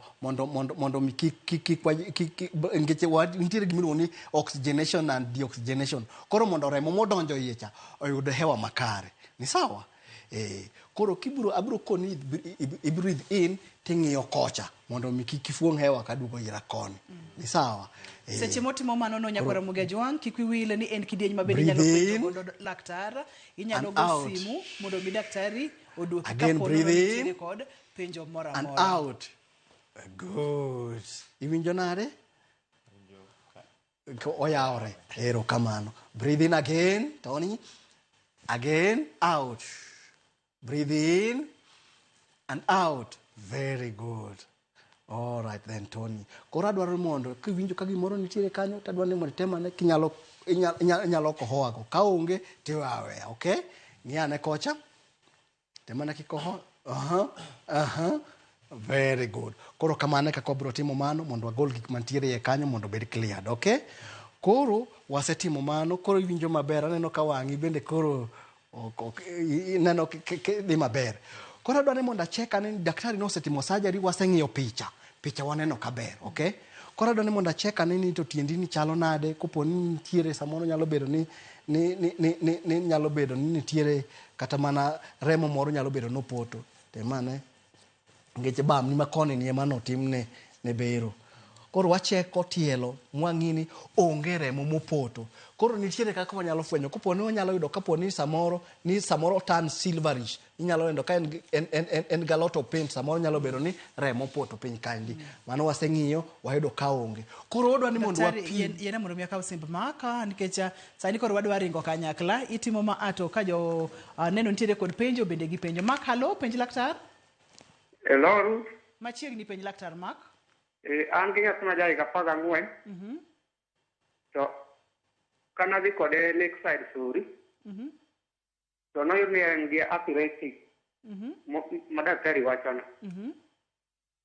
nitiere gimiluongo ni oxygenation and deoxygenation. Koro mondo remo modonjo iye cha oyud hewa makare. Ni sawa? Koro abro koni i breathe in ting'iyo kocha mondo mi kifuong hewa kadugo ira koni. Ni sawa? Seche motimo mano no nyakora Ramogi Jwang kik wiwile ni en kidieny maber inyalo penjo godo laktar. Inyalo go simu mondo mi daktari oduoki kapo ni nitiere kod penjo moro amora. And out. Good. Iwinjo nade? Oyawre. Ero kamano. Breathe in again, Tony. Again, out. Breathe in and out. Very good. All right then, Tony. Koro adwaro mondo kiwinjo ka gimoro nitiere kanyo tadwaro ni mondo temane inyalo kohoa go. Ka onge tiwawe, okay? Ng'iane kocha. Temane kikoho. Very good. Koro kamane kako bro timo mano mondo wagol gik mantiere e kanyo mondo bed cleared, okay? Koro wasetimo mano, koro iwinjo maber, aneno ka wangi bende koro neno di maber. Koro adwaro mondo acheka ni daktari nosetimo surgery, waseng'iyo picha waneno kaber, okay? Koro adwaro mondo acheka ni to tiendi ni chalo nade, kopo ni nitiere samoro nyalo bedo ni nyalo bedo ni nitiere kata mana remo moro nyalo bedo nopoto. Temane ngeche bam ni makoni ni ema notimne ne Bero. Koro wacheko tielo mwang'ini onge remo mopoto. Koro nitiere kaka wanyalo fwenyo. Kopo ni wanyalo yudo kapo ni samoro tan silverish. Inyalo yudo ka en galot of paint samoro nyalo bedo ni remo poto piny kandi. Mano waseng'iyo wayudo ka onge. Koro wadwa ni mondo wapim. Yena mondo miaka usimb maka nikech sani koro wadwa ringo kanyakla itimo ma ato ka jo neno nitiere kod penjo bende gi penjo. Mak halo penj laktar. Hello. Machiegni penj laktar Mak. An gi nyathi ma ja 14. To kana dhi kode Lakeside Suri. To noyud ni en gi arthritis. Ma daktari wachono.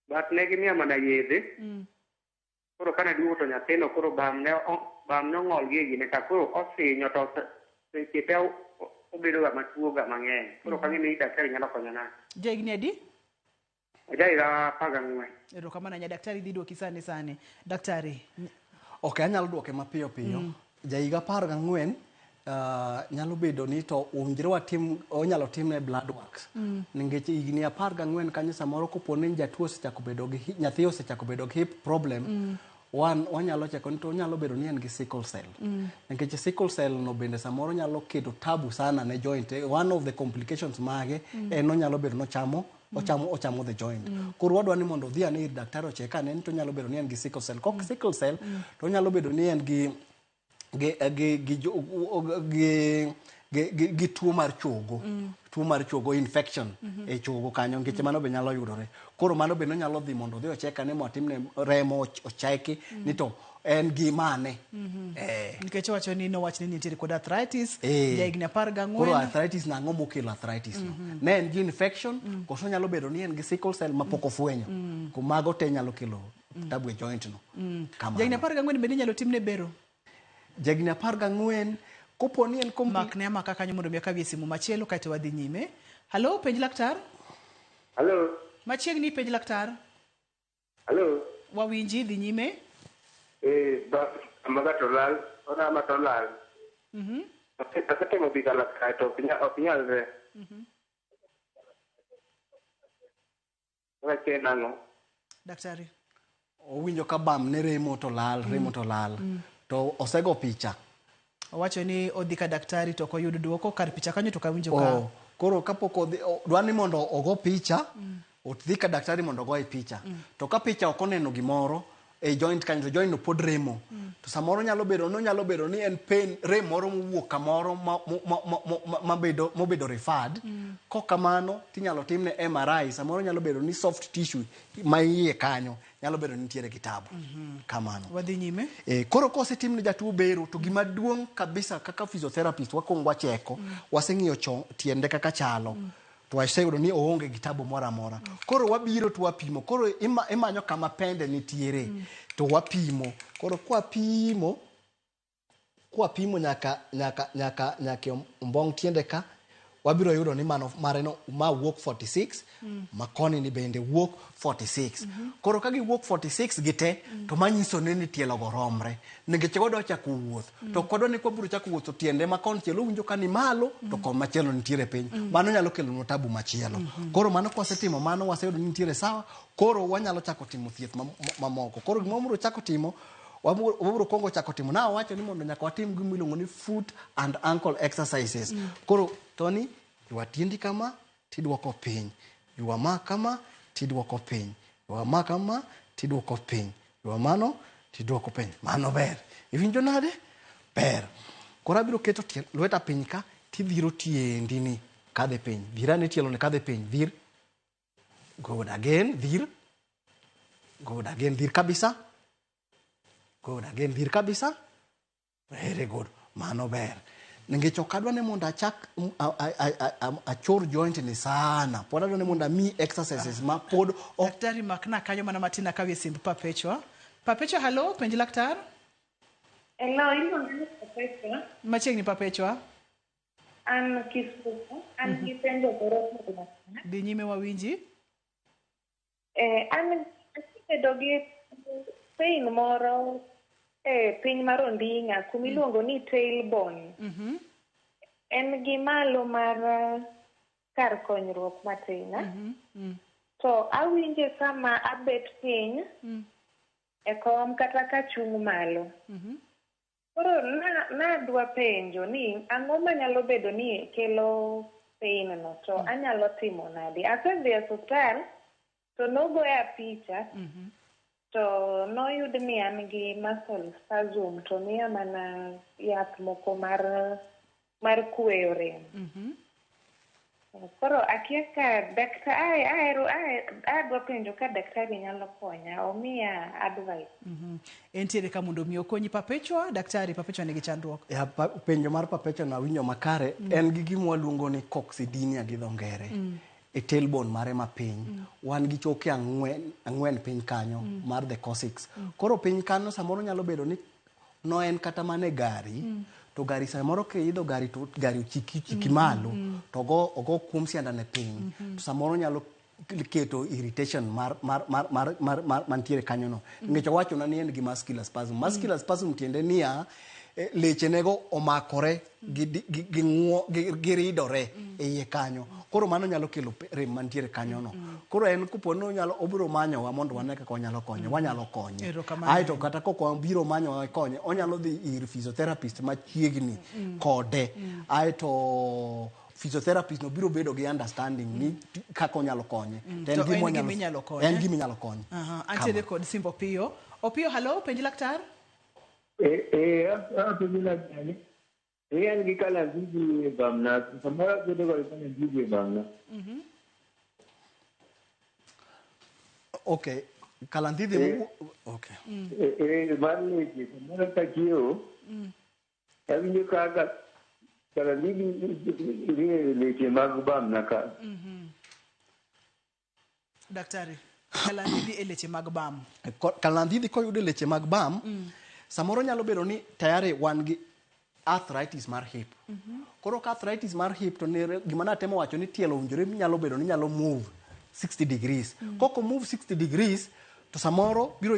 But ne gimiya mana yedhe. Koro kana duogo to nyathino koro bam ne ong'ol gi gine ka koro osinyo to seche te obedo ga matuo ga mang'eny. Koro kang'e ni daktari nyalo konyo na. Jahigni adi? Jaiga 14. Erokamano nya daktari dhi duoki sani. Daktari. Okay, anyalo duoke mapiyo piyo. Jaiga 14 nyalo bedo ni to owinjore onyalo timne blood works. Nikech higni 14 kanyo samoro kopo ni jatuo osechako bedo gi nyathi osechako bedo gi hip problem. Wanyalo cheko ni to nyalo bedo ni en gi sickle cell. Nikech sickle cell no bende samoro nyalo keto tabu sana ne joint. One of the complications mage onyalo bedo no ochamo the joint. Koro wadwa ni mondo dhi ane daktari ocheka ne to nyalo bedo ni en gi sickle cell. Kok sickle cell to nyalo bedo ni en gi tuo mar chogo. Tuo mar chogo infection e chogo kanyo nikech mano be nyalo yudore. Koro mano be nyalo dhi mondo dhi ocheka ne motimne remo ocheki ni to en gi mane. Nikech wacho ni no wach ni nitiere kod arthritis jahigni 14. Koro arthritis na ang'o mokelo arthritis no? Ne en gi infection koso nyalo bedo ni en gi sickle cell mapok ofwenyo. Kumago te nyalo kelo tabu e joint no. Jahigni 14 bende nyalo timne Bero. Jahigni 14 kopo ni en mak ne amaka kanyo mondo miaka wie simu machielo kaito wadhi nyime. Halo penj laktar. Halo. Machiegni penj laktar. Halo. Wawinji dhi nyime. Amaga tolal, ona matolal. Asetemo bika laktar to ok nyalre. Wache nang'o? Daktari. Owinjo ka bam ne remo to lal. To osego picha. Owacho ni odhi ka daktari to koyud duoko kar picha kanyo to kawinjo ka. Koro kapok odhi dwani mondo ogo picha, odhi ka daktari mondo ogoye picha. To ka picha ok oneno gimoro e joint kanyo, to joint no pod remo. To samoro nyalo bedo ni en pain, rem moro mowuok kamoro mobedo referred. Kokamano tinyalo timne MRI, samoro nyalo bedo ni soft tissue ma iye kanyo nyalo bedo ni nitiere kitabu. Kamano. Wadhi nyime. Koro kosetimne jatuo bero, to gima duong' kabisa kaka physiotherapist wakuongo wacheko, waseng'iyo tiende kaka chalo. To waseyudo ni oonge kitabu moro amora. Koro wabiro to wapimo. Koro imanyo kama pende nitiere. To wapimo. Koro kwapimo nyaka ombong' tiende ka, wabiro yudo ni mareno ma wuok 46, makoni ni bende wuok 46. Koro ka giwuok 46 gite, to manyiso ni tielo go romre. Nikech wadwa chako wuoth. To kodwa ni kwabiro chako wuoth to tiende makon chielo winjo ka ni malo, to kon machielo nitiere piny. Mano nyalo kelo no tabu machielo. Koro mano kwasetimo mano waseyudo ni nitiere sawa. Koro wanyalo chako timo thieth mamoko. Koro gima wabiro chako timo, wabiro kongo chako timo. Na wacho ni mondo nyaka watim gima iluongo ni foot and ankle exercises. Koro Tony, ywa tiendi kama, tidwoko piny. Ywa ma kama, tidwoko piny. Ywa ma kama, tidwoko piny. Ywa mano, tidwoko piny. Mano ber. Iwinjo nade? Ber. Koro abiro keto lweta piny ka, tidhiro tiendi ni kadhe piny. Dhirane tielo ni kadhe piny. Dhir. Good again. Dhir. Good again. Dhir kabisa. Good again. Dhir kabisa. Very good. Mano ber. Nikech ok adwa ni mondo achor joint ni sana. Pod adwa ni mondo mi exercises ma pod Daktari makna kanyo mana matina kawie simb Papechwa. Papechwa, hello, penj laktar. Hello, iluongo ni Papechwa. Machiegni Papechwa. An Kisumu, an gi penjo koro. Dhi nyime wawinji. An asebedo gi pain moro piny mar onding'a kumiluongo ni tailbone. En gi malo mar kar konyruok matin. To awinje sama abet piny e kom kata kachung' malo. Koro nadwa penjo ni ang'o manyalo bedo ni kelo pain no, to anyalo timo nade? Asedhi e osiptal to nogoya picha. To noyud ni an gi muscle spasm, to miya mana yath moko mar kweyo rem. Koro akia ka daktari adwa penjo ka daktari nyalo konya, omiya advice. Entiere ka mondo mi okonyi Papechwa, daktari Papechwa nigi chandruok. Penjo mar Papechwa na winjo makare, en gi gima waluongo ni coccydynia gi dho ngere. E tailbone mare ma piny. Wan gi choke ang'wen piny kanyo mar the coccyx. Koro piny kanyo samoro nyalo bedo ni no en kata mane gari, to gari samoro keidho gari to gari chiki malo, to ogo kuom siandane piny. To samoro nyalo keto irritation mantiere kanyo no. Nikech owacho na ni en gi muscular spasm. Muscular spasm tiende niya, leche nego omakore giridore e iye kanyo. Koro mano nyalo kelo rem mantiere kanyo no. Koro en kupono obiro manyowa mondo wane kaka wanyalo konye. Wanyalo konye. Aito kata koko obiro manyowa konye, onyalo dhi ir physiotherapist machiegni kode. Aito physiotherapist no biro bedo gi understanding ni kaka onyalo konye. To en gima inyalo konye. En gima inyalo konye. Antiere kod simbo Opio. Opio, hello, penj laktar. Penj laktar. En gi kalandhidi e bamna, samora bedo kod kalandhidi e bamna. Okay, kalandhidi okay. Mar leche, samora kachiewo, awinjo kaka kalandhidi leche mag bamna ka. Daktari, kalandhidi e leche mag bam. Kalandhidi koyudo leche mag bam, samoro nyalo bedo ni tayari wan gi arthritis mar hip. Koro ka arthritis mar hip to gima natemo wacho ni tielo winjore nyalo bedo ni nyalo move 60 degrees. Koko move 60 degrees to samoro biro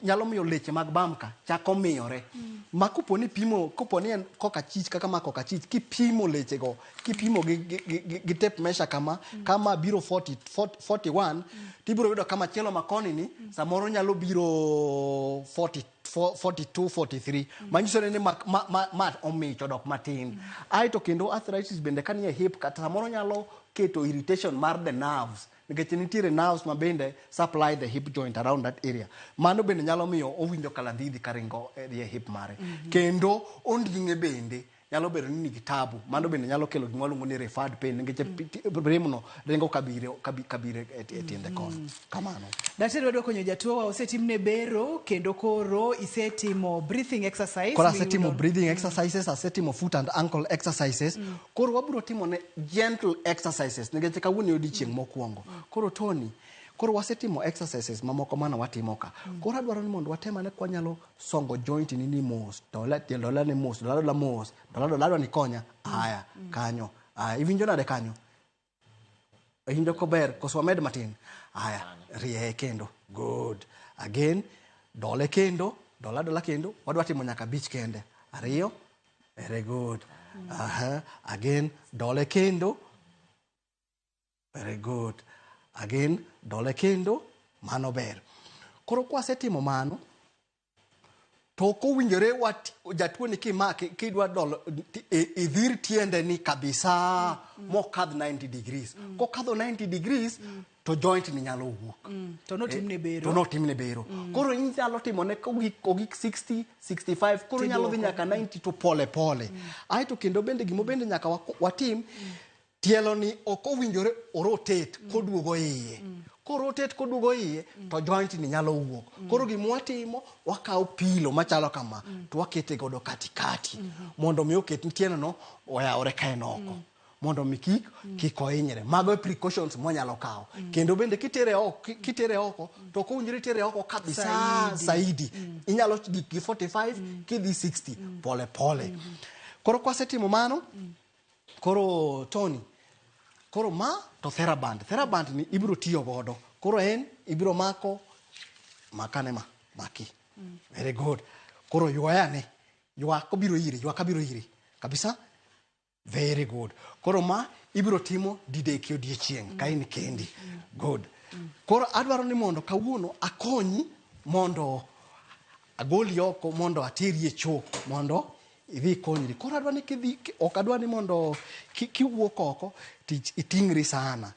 nyalo miyo leche mag bamka chako miyore ma koponi pimo koponi en koka chich kaka ma koka chich kipimo leche go kipimo gi tape measure kama biro 41 tibiro yudo kama chielo makoni ni samoro nyalo biro 42 43 manyiso ni ma omicho dok matin ai to kendo arthritis bende kanie hip kata samoro nyalo keto irritation mar the nerves nikech nitiere nerves ma bende supply the hip joint around that area mano bende nyalo miyo owinjo kalandhidhi karingo e hip mare kendo onding'e bende nyalo bedo ni nigi tabu mano bende nyalo kelo gima luongo ni referred pain nikech remno ringo kabire e tiende kono kamano. Daktari wadwa konyo jatuo wa osetimne bero kendo koro isetimo breathing exercise koro asetimo breathing exercises asetimo foot and ankle exercises koro wabiro timo ne gentle exercises nikech kawuono odiochieng' mokwongo koro Tony koro wasetimo exercises mamoko mana watimo ka koro adwaro ni mondo watemane kwa nyalo songo joint ni mos dola ni mos dola mos dola ni konya haya kanyo iwinjo nade kanyo iwinjo kober koso wamed matin haya rie kendo good again dole kendo dola kendo wadwa timo nyaka bich kende ariyo very good again dole kendo very good again dole kendo mano ber koro kwasetimo mano to kowinjore jatuo ni kimake kidwa dolo idhir tiende ni kabisa mokadh 90 degrees kokadho 90 degrees to joint ni nyalo wuok to notimne bero koro inyalo timo ne ogik 60 65 koro nyalo dhi nyaka 90 to pole ai to kendo bende gimo bende nyaka watim tielo ni okowinjore orotate koduogo iye korotate koduogo iye to joint ni nyalo wuok koro gimwatimo wakawo pilo machalo kama to wakete godo katikati mondo mi oket tieno no oyawore kaen oko mondo mi kik ohinyre mago precautions monyalo kawo kendo bende kitere oko to kowinjore tere oko kabisa saidi inyalo gik 45 kidhi 60 pole koro kwasetimo mano koro Tony koro ma to theraband ni ibiro tiyo godo koro en ibiro makane maki very good koro ywak biro ire kabisa very good koro ma ibiro timo dideki odiochieng' ka in kendi good koro adwaro ni mondo kawuono akonyi mondo agoli oko mondo ateri e choo mondo idhi konyri koro adwa ni ok adwa ni mondo kiwuok oko iting'ri sana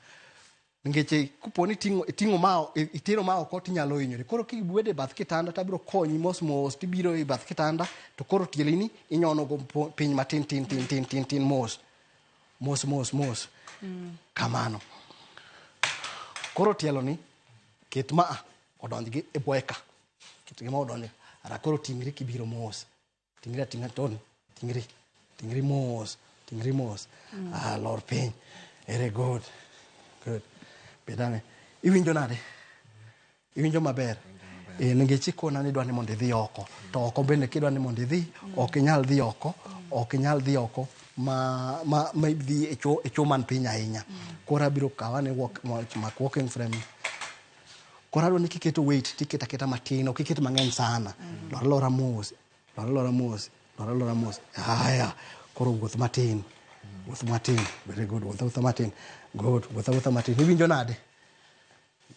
nikech kuponi itero ma oko tinyalo hinyori koro kibwede bath kitanda tabiro konyi mos tibiro e bath kitanda to koro tielini inyono go piny matin tin mos kamano koro tielo ni ket ma odonjgi e bweka ket gima odonjo ara koro ting'ri kibiro mos ting'ri Tony ting'ri mos lor piny very good bedane iwinjo nade iwinjo maber nikech ikona ni dwa ni mondo idhi oko to oko bende kidwa ni mondo idhi ok inyal dhi oko ma dhi e choo man piny ahinya koro abiro kawane walking frame koro adwa ni kiketo weight tiketa keta matin ok iket mang'eny sana lora mos haya koro wuoth matin very good wuotha matin good wuotha matin iwinjo nade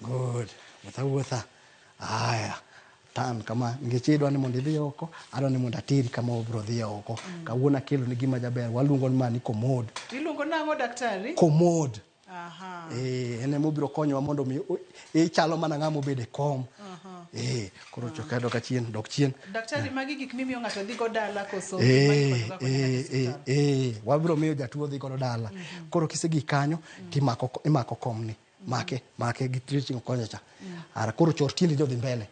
good wuotha haya tan kama nikech idwa ni mondo idhi oko adwa ni mondo atiri kama obro dhi oko kawuono akelo ni gima jaber waluongo ni mani commode iluongo nang'o daktari commode ene mobiro konyowa mondo mi chalo mana ng'ama obedo e kom koro chokedo ka dok chien daktari magi gik mimiyo ng'ato dhi go dala koso wabiro miyo jatuo dhi go dala koro kisegi kanyo timako komni make gi stretching konyacha ara koro chortini dhi mbele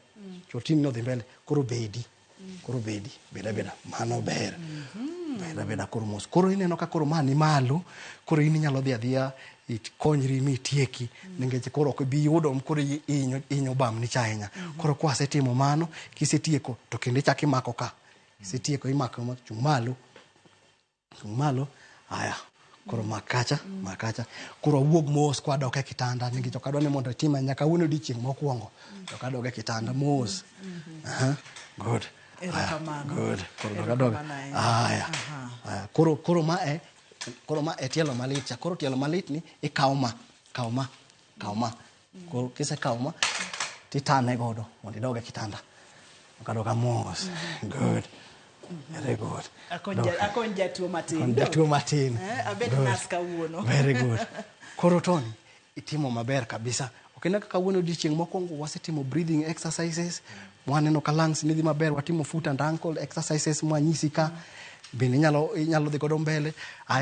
koro beda mano ber beda koro mos koro ineno ka koro mani malo koro in inyalo dhi adhiya konyri mitieki nikech koro ok bi yudo koro inyo bamni chainya koro kwasetimo mano kisetieko to kendo ichak imako ka kisetieko imako chung malo haya koro makacha koro wuog mos kwa dok e kitanda nigi to kadwa ni mondo tima nyaka wuno dichieng mokwongo to kadog e kitanda mos good good koro kadog koro ma e tielo malit cha koro tielo malit ni ikaw ma koro kise kaw ma titane godo mondo idog e kitanda kadoga mos good very good akon jatuo matin abed nas kawuono very good koro Tony itimo maber kabisa okena kawuono dichieng mokwongo wasetimo breathing exercises mwaneno ka lungs nidhi maber watimo foot and ankle exercises mwanyisi ka bende inyalo dhi godo mbele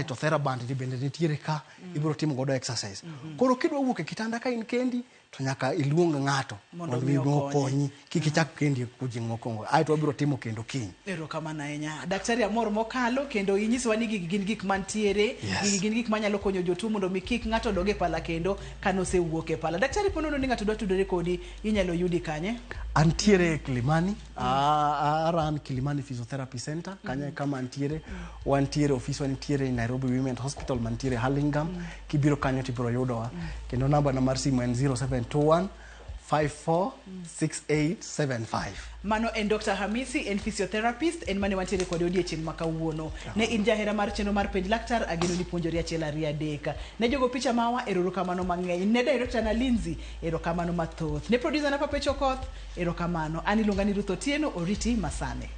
to theraband bende nitiere ka ibiro timo godo exercise koro kidwa wuok e kitanda ka in kendi to nyaka iluong ng'ato mondo mi okonyi kik ichak kendi kujing mokongo to wabiro timo kendo kiny erokamano ahinya daktari amor mokalo kendo inyisowa ni gin gik mantiere gin gik manyalo konyo jotuo mondo mi kik ng'ato doge pala kendo kanosewuok e pala daktari ponono ni ng'ato dwa tudore kodi inyalo yudi kanye antiere Kilimani aran Kilimani Physiotherapy Center kanya kama antiere wantiere office wantiere in Nairobi Women Hospital mantiere Hurlingham kibiro kanyo tibiro yudowa kendo namba na mar simu en 0721 546875 mano en Dr. Hamisi en physiotherapist en mane wantiere kod odiechieng makawuono ne in jahera mar chenro mar Penj Laktar ageno ni puonjori achiel ariyo adek ne jogo picha mawa erokamano mang'eny ne director na Lindsay erokamano mathoth ne producer na Papecho Koth erokamano ani luonga ni Ruth Otieno oriti masane